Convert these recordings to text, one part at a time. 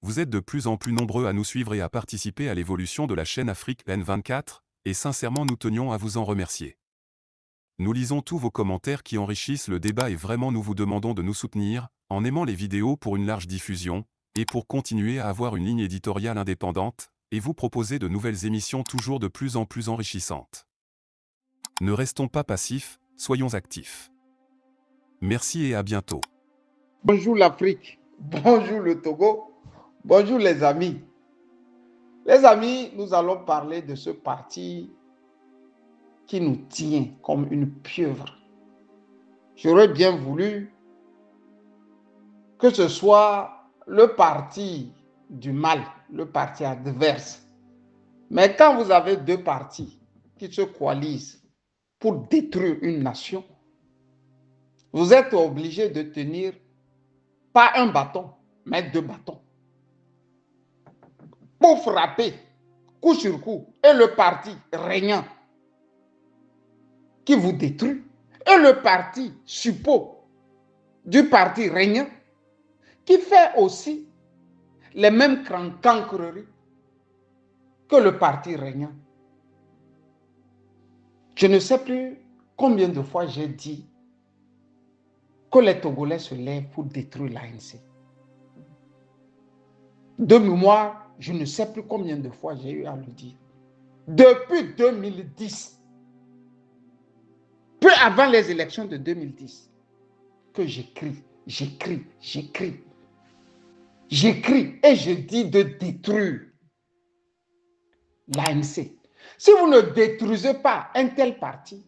Vous êtes de plus en plus nombreux à nous suivre et à participer à l'évolution de la chaîne Afrique N24, et sincèrement nous tenions à vous en remercier. Nous lisons tous vos commentaires qui enrichissent le débat et vraiment nous vous demandons de nous soutenir, en aimant les vidéos pour une large diffusion, et pour continuer à avoir une ligne éditoriale indépendante, et vous proposer de nouvelles émissions toujours de plus en plus enrichissantes. Ne restons pas passifs, soyons actifs. Merci et à bientôt. Bonjour l'Afrique, bonjour le Togo, bonjour les amis. Les amis, nous allons parler de ce parti qui nous tient comme une pieuvre. J'aurais bien voulu que ce soit le parti du mal, le parti adverse. Mais quand vous avez deux partis qui se coalisent pour détruire une nation, vous êtes obligé de tenir pas un bâton, mais deux bâtons. Pour frapper coup sur coup, et le parti régnant qui vous détruit, et le parti suppôt du parti régnant qui fait aussi les mêmes cancreries que le parti régnant. Je ne sais plus combien de fois j'ai dit que les Togolais se lèvent pour détruire l'ANC. De mémoire, je ne sais plus combien de fois j'ai eu à le dire. Depuis 2010, peu avant les élections de 2010, que j'écris et je dis de détruire l'ANC. Si vous ne détruisez pas un tel parti,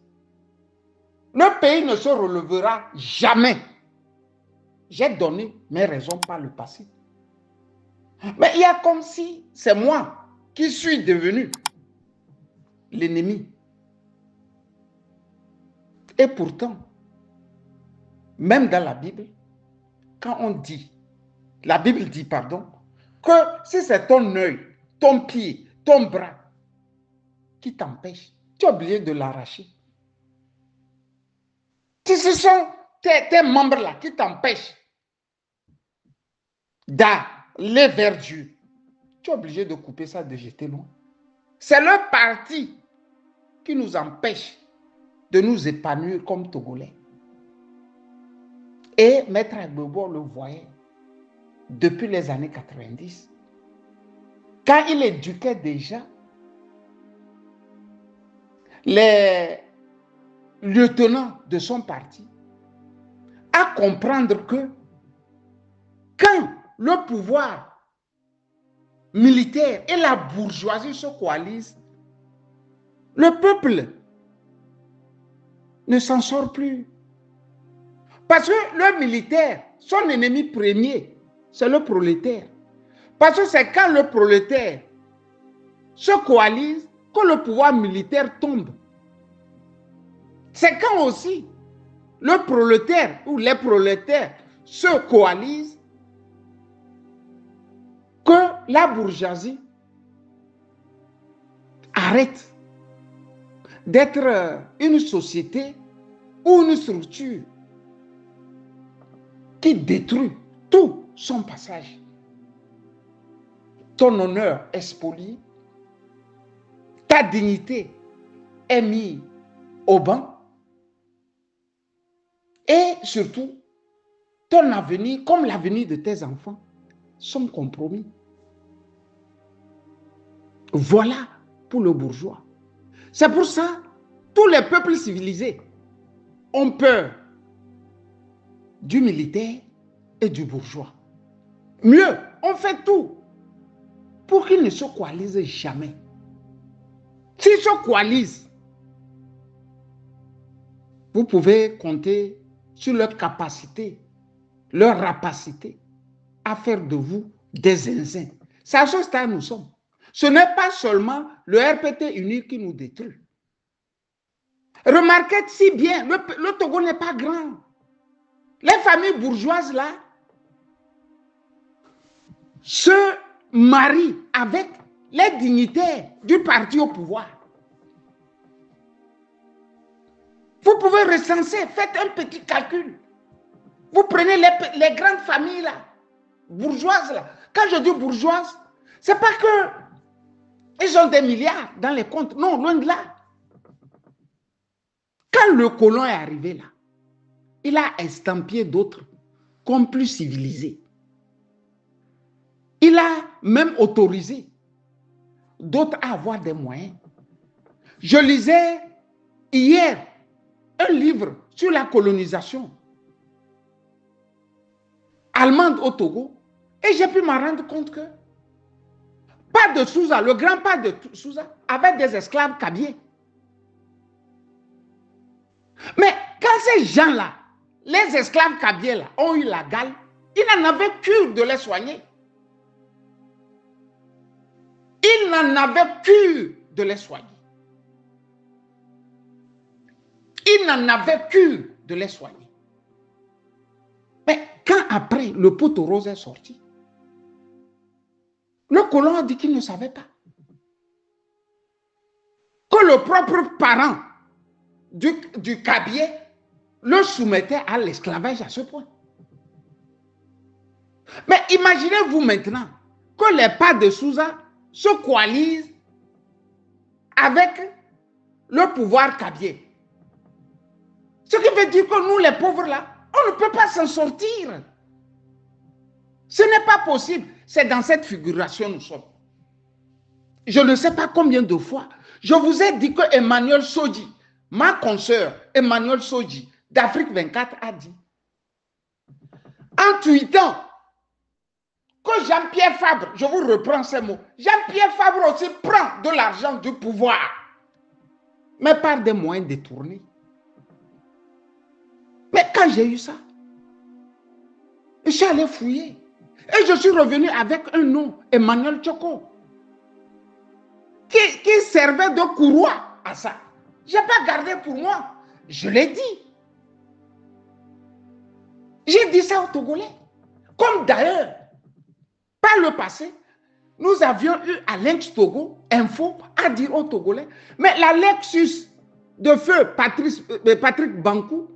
le pays ne se relèvera jamais. J'ai donné mes raisons par le passé. Mais il y a comme si c'est moi qui suis devenu l'ennemi. Et pourtant, même dans la Bible, quand on dit, la Bible dit, pardon, que si c'est ton œil, ton pied, ton bras qui t'empêche, tu es obligé de l'arracher. Si ce sont tes membres-là qui t'empêchent d'aller vers Dieu, tu es obligé de couper ça, de jeter loin. C'est le parti qui nous empêche de nous épanouir comme Togolais. Et Maître Gbagbo le voyait depuis les années 90. Quand il éduquait déjà les lieutenants de son parti à comprendre que quand le pouvoir militaire et la bourgeoisie se coalisent, le peuple ne s'en sort plus. Parce que le militaire, son ennemi premier, c'est le prolétaire. Parce que c'est quand le prolétaire se coalise que le pouvoir militaire tombe. C'est quand aussi le prolétaire ou les prolétaires se coalisent que la bourgeoisie arrête d'être une société ou une structure qui détruit tout son passage. Ton honneur est spolié, ta dignité est mise au banc et surtout, ton avenir, comme l'avenir de tes enfants, sont compromis. Voilà pour le bourgeois. C'est pour ça que tous les peuples civilisés ont peur du militaire et du bourgeois. Mieux, on fait tout pour qu'ils ne se coalisent jamais. S'ils se coalisent, vous pouvez compter sur leur capacité, leur rapacité à faire de vous des zinzins. C'est à ce stade nous sommes. Ce n'est pas seulement le RPT unique qui nous détruit. Remarquez si bien, le Togo n'est pas grand. Les familles bourgeoises là se marient avec les dignitaires du parti au pouvoir. Vous pouvez recenser, faites un petit calcul. Vous prenez les grandes familles là, bourgeoises là, Quand je dis bourgeoise, c'est pas que ils ont des milliards dans les comptes. Non, loin de là. Quand le colon est arrivé là, il a estampillé d'autres comme plus civilisés. Il a même autorisé d'autres à avoir des moyens. Je lisais hier un livre sur la colonisation allemande au Togo et j'ai pu m'en rendre compte que Pas de Souza, le grand père de Souza avait des esclaves cabiers. Mais quand ces gens-là, les esclaves cabiers là, ont eu la gale, ils n'en avaient cure de les soigner. Ils n'en avaient cure de les soigner. Ils n'en avaient cure de les soigner. Mais quand après le poteau rose est sorti, le colon a dit qu'il ne savait pas. Que le propre parent du cabier le soumettait à l'esclavage à ce point. Mais imaginez-vous maintenant que les pas de Souza se coalisent avec le pouvoir cabier. Ce qui veut dire que nous, les pauvres là, on ne peut pas s'en sortir. Ce n'est pas possible. C'est dans cette figuration nous sommes. Je ne sais pas combien de fois, je vous ai dit que Emmanuel Sodji, ma consoeur Emmanuel Sodji d'Afrique 24 a dit, en tweetant, que Jean-Pierre Fabre, je vous reprends ces mots, Jean-Pierre Fabre aussi prend de l'argent du pouvoir, mais par des moyens détournés. Mais quand j'ai eu ça, je suis allé fouiller. Et je suis revenu avec un nom, Emmanuel Tchoko, qui servait de courroie à ça. Je n'ai pas gardé pour moi. Je l'ai dit. J'ai dit ça aux Togolais. Comme d'ailleurs, par le passé, nous avions eu à Lynx Togo info à dire aux Togolais, mais la Lexus de feu Patrick Bankou,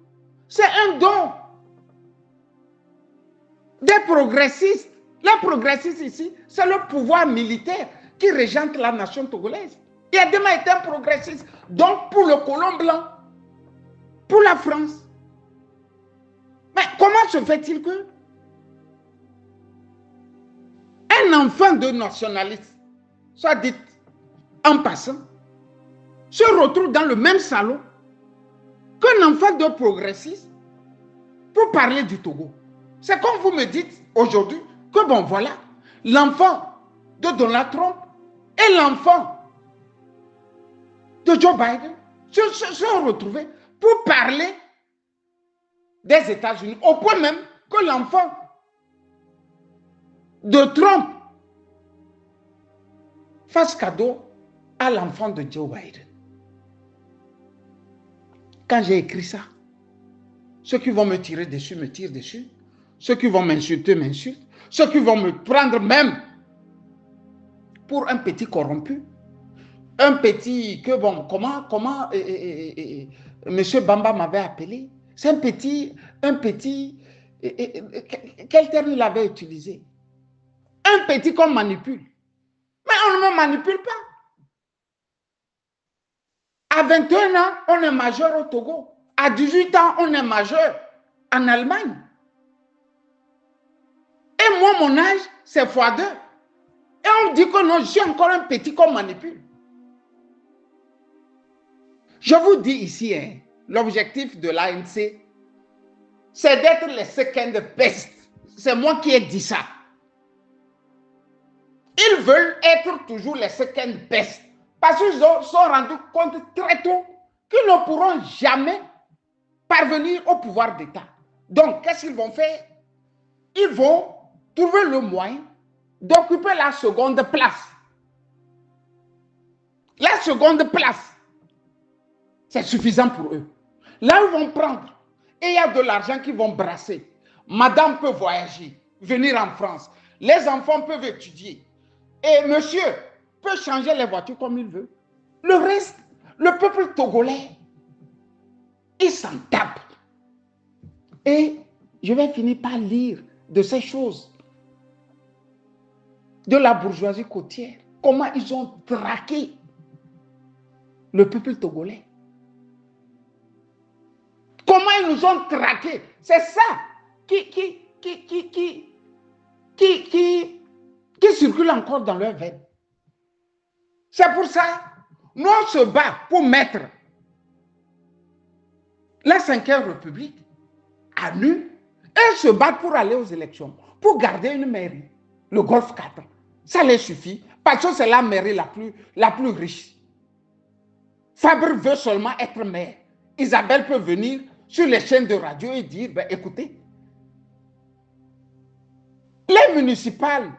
c'est un don des progressistes. Les progressistes ici, c'est le pouvoir militaire qui régente la nation togolaise. Il a demain été un progressiste. Donc, pour le colon blanc, pour la France. Mais comment se fait-il que un enfant de nationaliste, soit dit en passant, se retrouve dans le même salon qu'un enfant de progressiste pour parler du Togo? C'est comme vous me dites aujourd'hui que bon voilà, l'enfant de Donald Trump et l'enfant de Joe Biden se sont retrouvés pour parler des États-Unis, au point même que l'enfant de Trump fasse cadeau à l'enfant de Joe Biden. Quand j'ai écrit ça, ceux qui vont me tirer dessus me tirent dessus, ceux qui vont m'insulter m'insultent, ceux qui vont me prendre même pour un petit corrompu, un petit que bon, comment Monsieur Bamba m'avait appelé, c'est un petit, quel terme il avait utilisé? Un petit qu'on manipule. Mais on ne me manipule pas. À 21 ans, on est majeur au Togo. À 18 ans, on est majeur en Allemagne. Et moi, mon âge, c'est x2. Et on dit que non, je suis encore un petit qu'on manipule. Je vous dis ici, hein, l'objectif de l'ANC, c'est d'être les second best. C'est moi qui ai dit ça. Ils veulent être toujours les second best. Parce qu'ils se sont rendus compte très tôt qu'ils ne pourront jamais parvenir au pouvoir d'État. Donc, qu'est-ce qu'ils vont faire? Ils vont trouver le moyen d'occuper la seconde place. La seconde place, c'est suffisant pour eux. Là, ils vont prendre, et il y a de l'argent qu'ils vont brasser. Madame peut voyager, venir en France. Les enfants peuvent étudier. Et monsieur peut changer les voitures comme il veut. Le reste, le peuple togolais, il s'en tape. Et je vais finir par lire de ces choses. de la bourgeoisie côtière. Comment ils ont traqué le peuple togolais. Comment ils nous ont traqués. C'est ça qui circule encore dans leur veine. C'est pour ça, nous on se bat pour mettre la 5e République à nu et se battre pour aller aux élections, pour garder une mairie, le Golfe 4. Ça les suffit, parce que c'est la mairie la plus riche. Fabre veut seulement être maire. Isabelle peut venir sur les chaînes de radio et dire, ben, écoutez, les municipales,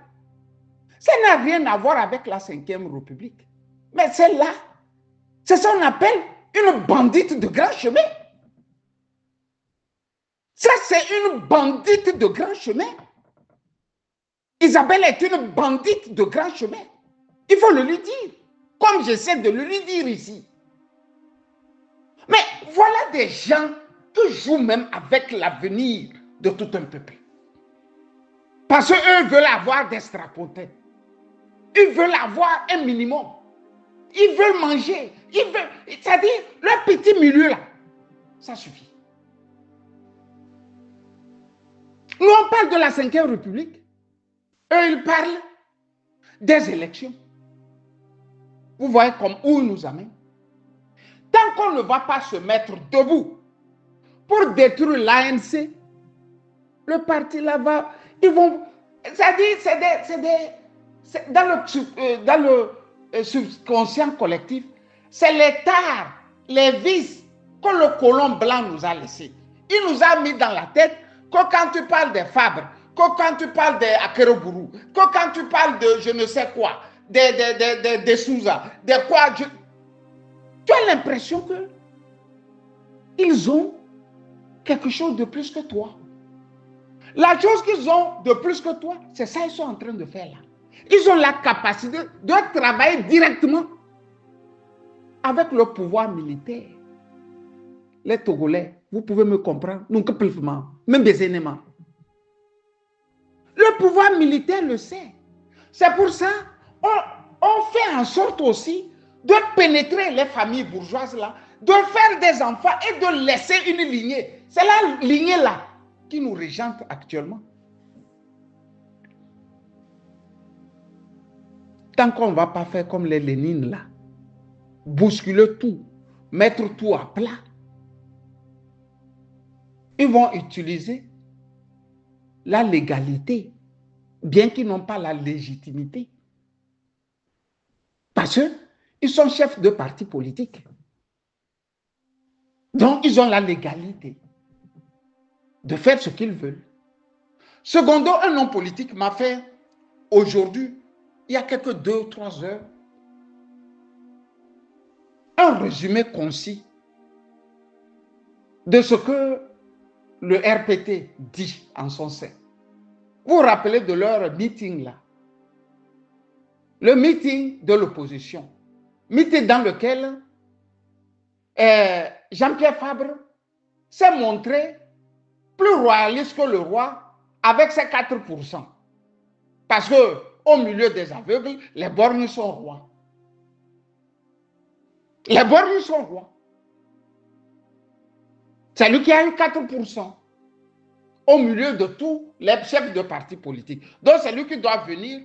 ça n'a rien à voir avec la 5e République. Mais c'est là, c'est ça qu'on appelle une bandite de grand chemin. Ça, c'est une bandite de grand chemin. Isabelle est une bandite de grand chemin. Il faut le lui dire, comme j'essaie de le lui dire ici. Mais voilà des gens qui jouent même avec l'avenir de tout un peuple. Parce qu'eux veulent avoir des strapontins. Ils veulent avoir un minimum. Ils veulent manger. C'est-à-dire, leur petit milieu là, ça suffit. Nous, on parle de la 5e République. Eux, ils parlent des élections. Vous voyez comme où ils nous amènent. Tant qu'on ne va pas se mettre debout pour détruire l'ANC, le parti là-bas, ils vont... C'est-à-dire, c'est dans le subconscient collectif, c'est les tares, les vices que le colon blanc nous a laissés. Il nous a mis dans la tête que quand tu parles des Fabre, que quand tu parles des Akerobourou, que quand tu parles de je ne sais quoi, des Souza, de quoi, tu as l'impression que ils ont quelque chose de plus que toi. La chose qu'ils ont de plus que toi, c'est ça qu'ils sont en train de faire là. Ils ont la capacité de travailler directement avec le pouvoir militaire. Les Togolais, vous pouvez me comprendre, non que plus même bézénément. Le pouvoir militaire le sait. C'est pour ça on fait en sorte aussi de pénétrer les familles bourgeoises là, de faire des enfants et de laisser une lignée. C'est la lignée là qui nous régente actuellement. Tant qu'on ne va pas faire comme les Lénines là, bousculer tout, mettre tout à plat, ils vont utiliser la légalité, bien qu'ils n'ont pas la légitimité. Parce qu'ils sont chefs de partis politiques. Donc, ils ont la légalité de faire ce qu'ils veulent. Secondo, un homme politique m'a fait aujourd'hui, il y a quelques 2 ou 3 heures, un résumé concis de ce que le RPT dit en son sein. Vous vous rappelez de leur meeting là? Le meeting de l'opposition. Meeting dans lequel Jean-Pierre Fabre s'est montré plus royaliste que le roi avec ses 4%. Parce qu'au milieu des aveugles, les borgnes sont rois. Les borgnes sont rois. C'est lui qui a eu 4% au milieu de tous les chefs de partis politiques. Donc c'est lui qui doit venir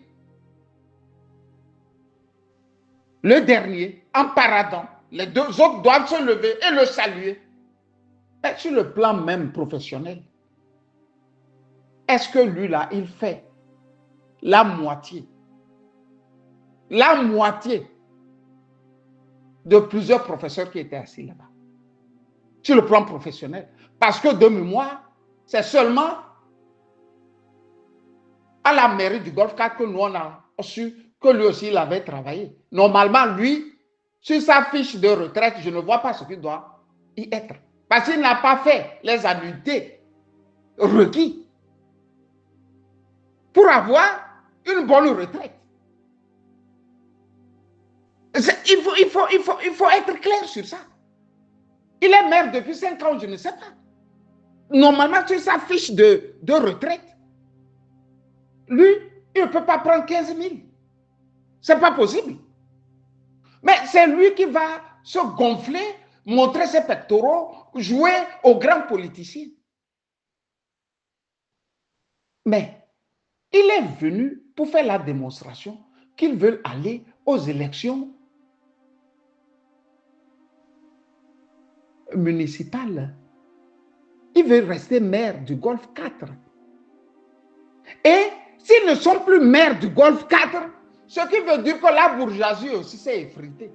le dernier en paradant. Les 2 autres doivent se lever et le saluer. Et sur le plan même professionnel, est-ce que lui là, il fait la moitié de plusieurs professeurs qui étaient assis là-bas, sur le plan professionnel? Parce que de mémoire, c'est seulement à la mairie du Golfe 4 que nous on a su que lui aussi il avait travaillé. Normalement, lui, sur sa fiche de retraite, je ne vois pas ce qu'il doit y être. Parce qu'il n'a pas fait les annuités requises pour avoir une bonne retraite. Il faut être clair sur ça. Il est maire depuis 5 ans, je ne sais pas. Normalement, sur sa fiche de retraite, lui, Il ne peut pas prendre 15 000. Ce n'est pas possible. Mais c'est lui qui va se gonfler, montrer ses pectoraux, jouer aux grands politiciens. Mais il est venu pour faire la démonstration qu'ils veulent aller aux élections municipales. Ils veulent rester maire du Golfe 4. Et s'ils ne sont plus maires du Golfe 4, ce qui veut dire que la bourgeoisie aussi s'est effritée.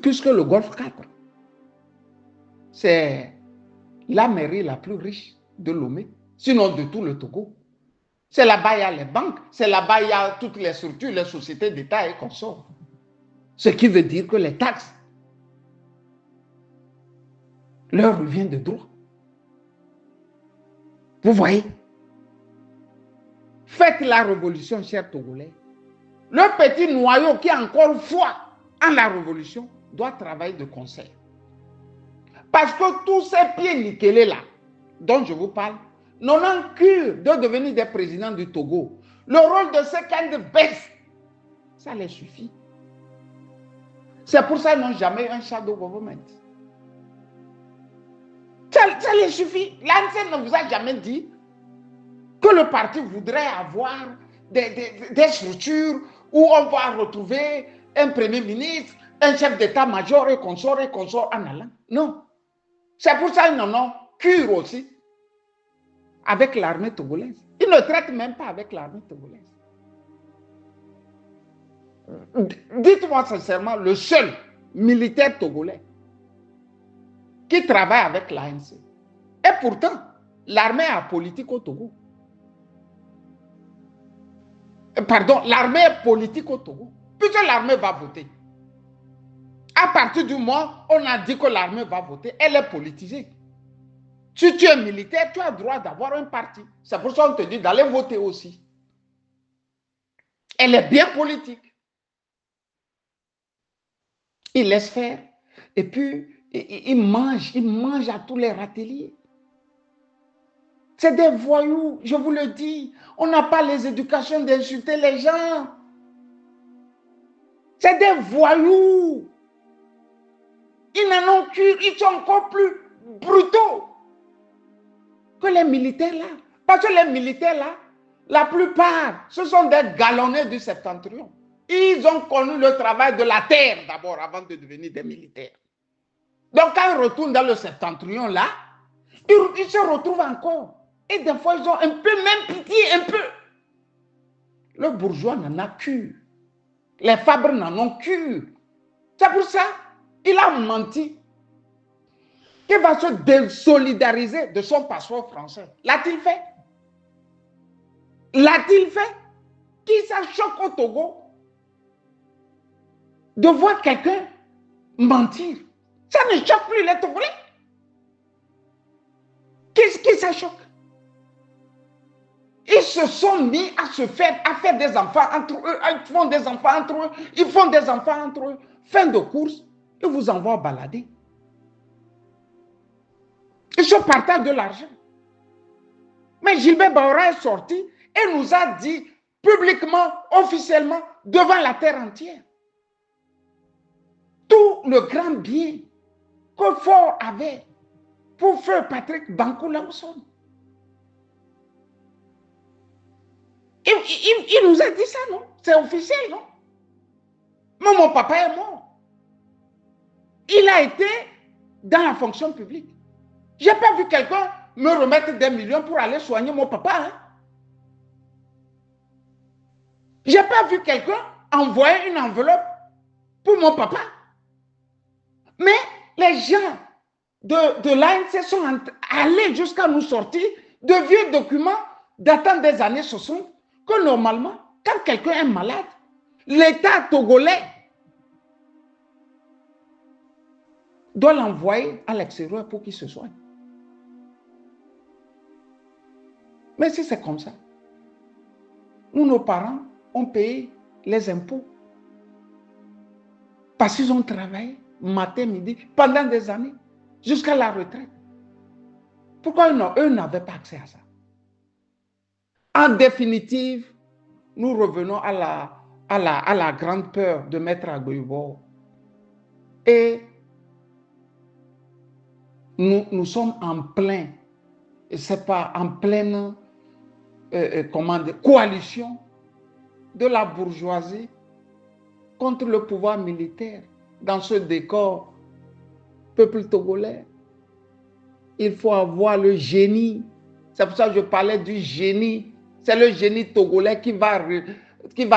Puisque le Golfe 4, c'est la mairie la plus riche de Lomé, sinon de tout le Togo. C'est là-bas il y a les banques, c'est là-bas il y a toutes les structures, les sociétés d'État et consorts. Ce qui veut dire que les taxes leur reviennent de droit. Vous voyez? Faites la révolution, chers Togolais. Le petit noyau qui a encore foi en la révolution doit travailler de concert. Parce que tous ces pieds nickelés là, dont je vous parle, n'ont cure de devenir des présidents du Togo. Le rôle de ces candidats baisse. Ça les suffit. C'est pour ça qu'ils n'ont jamais eu un shadow government. Ça les suffit. L'ANC ne vous a jamais dit que le parti voudrait avoir des structures où on va retrouver un premier ministre, un chef d'état-major et consort en allant. Non. C'est pour ça qu'ils n'en ont cure aussi avec l'armée togolaise. Ils ne traitent même pas avec l'armée togolaise. Dites-moi sincèrement, le seul militaire togolais qui travaille avec l'ANC. Et pourtant, l'armée a politique au Togo. Pardon, l'armée est politique au Togo. Puisque l'armée va voter. À partir du moment où on a dit que l'armée va voter, elle est politisée. Si tu es militaire, tu as le droit d'avoir un parti. C'est pour ça qu'on te dit d'aller voter aussi. Elle est bien politique. Il laisse faire. Et puis, il mange à tous les râteliers. C'est des voyous, je vous le dis. On n'a pas les éducations d'insulter les gens. C'est des voyous. Ils n'en ont cure, ils sont encore plus brutaux que les militaires là. Parce que les militaires là, la plupart, ce sont des galonnés du septentrion. Ils ont connu le travail de la terre d'abord avant de devenir des militaires. Donc quand ils retournent dans le septentrion là, ils se retrouvent encore. Et des fois, ils ont un peu, même pitié, un peu. Le bourgeois n'en a cure. Les Fabres n'en ont cure. C'est pour ça qu'il a menti. Qu'il va se désolidariser de son passeport français. L'a-t-il fait? L'a-t-il fait? Qui ça choque au Togo de voir quelqu'un mentir? Ça ne choque plus les Togolais. Qu'est-ce qui ça choque? Ils se sont mis à faire des enfants entre eux. Ils font des enfants entre eux. Ils font des enfants entre eux. Fin de course, ils vous envoient balader. Ils se partagent de l'argent. Mais Gilbert Baora est sorti et nous a dit publiquement, officiellement, devant la terre entière, tout le grand bien que Fort avait pour feu Patrick Bankou Laousson. Il nous a dit ça, non? C'est officiel, non? Mais mon papa est mort. Il a été dans la fonction publique. Je n'ai pas vu quelqu'un me remettre des millions pour aller soigner mon papa. Hein? Je n'ai pas vu quelqu'un envoyer une enveloppe pour mon papa. Mais les gens de l'ANC sont allés jusqu'à nous sortir de vieux documents datant des années 60 que normalement, quand quelqu'un est malade, l'État togolais doit l'envoyer à l'extérieur pour qu'il se soigne. Mais si c'est comme ça, nous, nos parents, ont payé les impôts parce qu'ils ont travaillé matin, midi, pendant des années, jusqu'à la retraite. Pourquoi eux n'avaient pas accès à ça? En définitive, nous revenons à la grande peur de Maître Agboyubo. Et nous sommes en plein, c'est pas en pleine coalition de la bourgeoisie contre le pouvoir militaire dans ce décor peuple togolais. Il faut avoir le génie. C'est pour ça que je parlais du génie. C'est le génie togolais qui va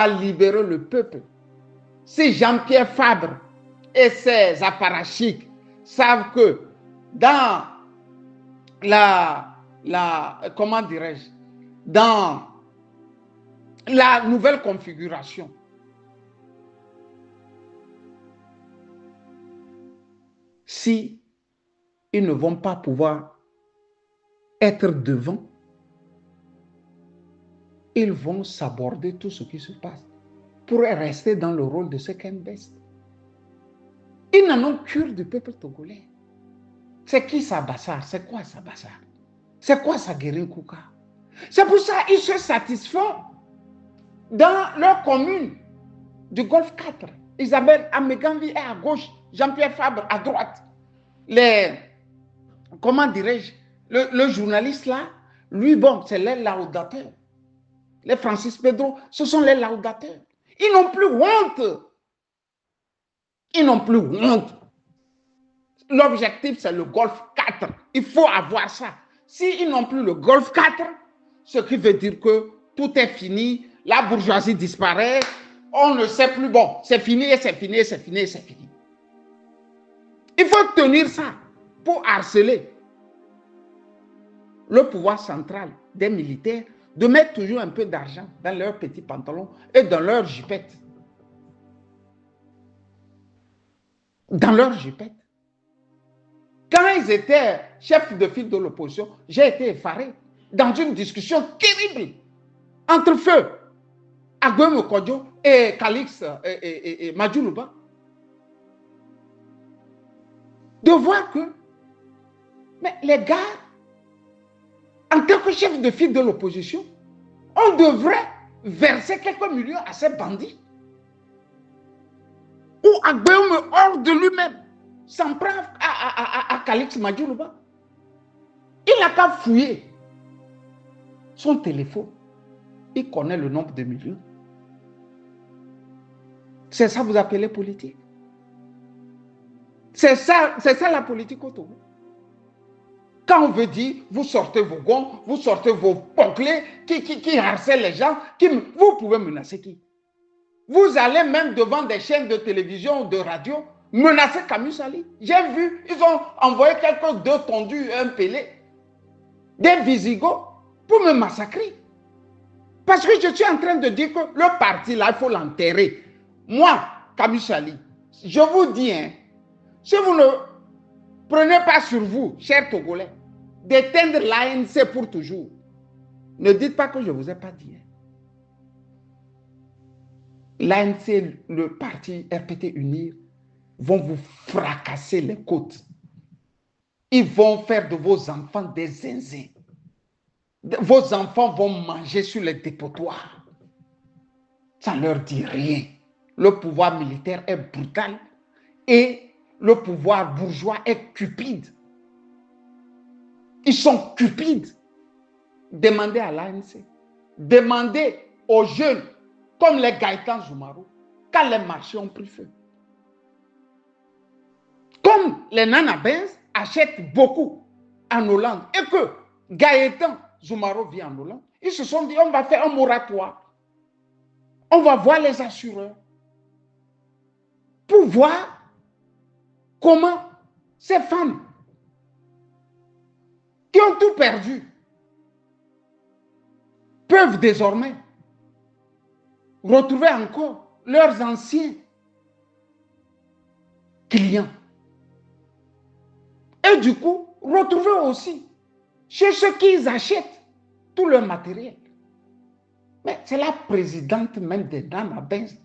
libérer le peuple. Si Jean-Pierre Fabre et ses apparatchiks savent que dans comment dirais-je, dans la nouvelle configuration, si ils ne vont pas pouvoir être devant, ils vont s'aborder tout ce qui se passe pour rester dans le rôle de second best. Ils n'en ont cure du peuple togolais. C'est qui Sabassar? C'est quoi Sabassar? C'est quoi Saguerin Kouka? C'est pour ça qu'ils se satisfont dans leur commune du Golfe 4. Isabelle Ameganvi est à gauche, Jean-Pierre Fabre à droite. Comment dirais-je, le journaliste là, lui, bon, c'est les laudateurs. Les Francis Pedro, ce sont les laudateurs. Ils n'ont plus honte. Ils n'ont plus honte. L'objectif, c'est le Golfe 4. Il faut avoir ça. S'ils n'ont plus le Golfe 4, ce qui veut dire que tout est fini, la bourgeoisie disparaît, on ne sait plus, bon, c'est fini, c'est fini, c'est fini, c'est fini. Il faut tenir ça pour harceler le pouvoir central des militaires, de mettre toujours un peu d'argent dans leurs petits pantalons et dans leurs jupettes. Dans leurs jupettes. Quand ils étaient chefs de file de l'opposition, j'ai été effaré dans une discussion terrible entre Feu, Agouem Kodjo et Calix et Madjoulouba. De voir que, mais les gars, en tant que chef de file de l'opposition, on devrait verser quelques millions à ces bandits. Ou Agouem hors de lui-même s'en prend à Calix Madjoulouba. Il n'a qu'à fouiller son téléphone. Il connaît le nombre de millions. C'est ça que vous appelez politique. C'est ça la politique au Togo. Quand on veut dire, vous sortez vos gonds, vous sortez vos ponclés qui harcèlent les gens, vous pouvez menacer qui? Vous allez même devant des chaînes de télévision ou de radio menacer Camus Sali. J'ai vu, ils ont envoyé quelques deux tondus, un pelé, des Visigoths pour me massacrer. Parce que je suis en train de dire que le parti là, il faut l'enterrer. Moi, Camus Sali, je vous dis, hein, si vous ne prenez pas sur vous, chers Togolais, d'éteindre l'ANC pour toujours, ne dites pas que je ne vous ai pas dit. Hein. L'ANC, le parti RPT Unir, vont vous fracasser les côtes. Ils vont faire de vos enfants des zinzins. Vos enfants vont manger sur les dépotoirs. Ça ne leur dit rien. Le pouvoir militaire est brutal et le pouvoir bourgeois est cupide. Ils sont cupides. Demandez à l'ANC. Demandez aux jeunes, comme les Gaëtan Zoumaro, quand les marchés ont pris feu. Comme les Nana Benz achètent beaucoup en Hollande et que Gaëtan Zoumaro vit en Hollande, ils se sont dit, on va faire un moratoire. On va voir les assureurs pour voir comment ces femmes qui ont tout perdu peuvent désormais retrouver encore leurs anciens clients. Et du coup, retrouver aussi chez ceux qui achètent tout leur matériel. Mais c'est la présidente même des Nana Benz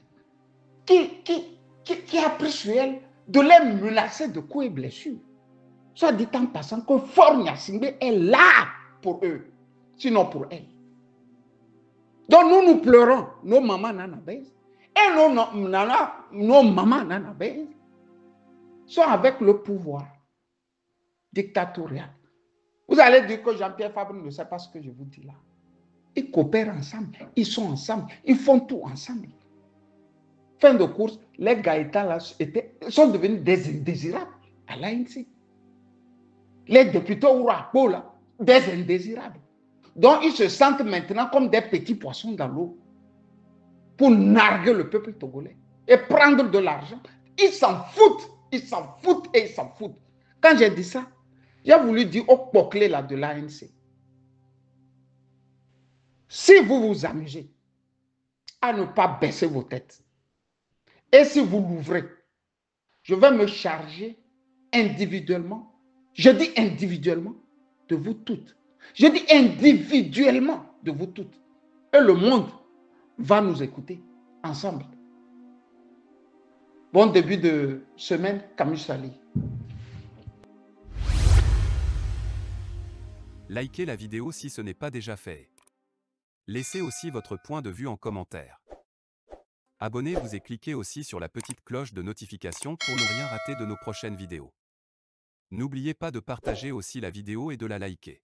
qui a pris sur elle de les menacer de coups et blessures. Soit dit en passant que Faure Gnassingbé est là pour eux, sinon pour elle. Donc nous pleurons, nos mamans nanabès, et nos mamans nanabès sont avec le pouvoir dictatorial. Vous allez dire que Jean-Pierre Fabre ne sait pas ce que je vous dis là. Ils coopèrent ensemble, ils sont ensemble, ils font tout ensemble. Fin de course, les Gaëtans là sont devenus des indésirables à l'ANC. Les députés Ourapo là, des indésirables. Donc ils se sentent maintenant comme des petits poissons dans l'eau pour narguer le peuple togolais et prendre de l'argent. Ils s'en foutent, ils s'en foutent et ils s'en foutent. Quand j'ai dit ça, j'ai voulu dire au poclé là de l'ANC. Si vous vous amusez à ne pas baisser vos têtes, et si vous l'ouvrez, je vais me charger individuellement, je dis individuellement, de vous toutes. Je dis individuellement de vous toutes. Et le monde va nous écouter ensemble. Bon début de semaine, Camus Sali. Likez la vidéo si ce n'est pas déjà fait. Laissez aussi votre point de vue en commentaire. Abonnez-vous et cliquez aussi sur la petite cloche de notification pour ne rien rater de nos prochaines vidéos. N'oubliez pas de partager aussi la vidéo et de la liker.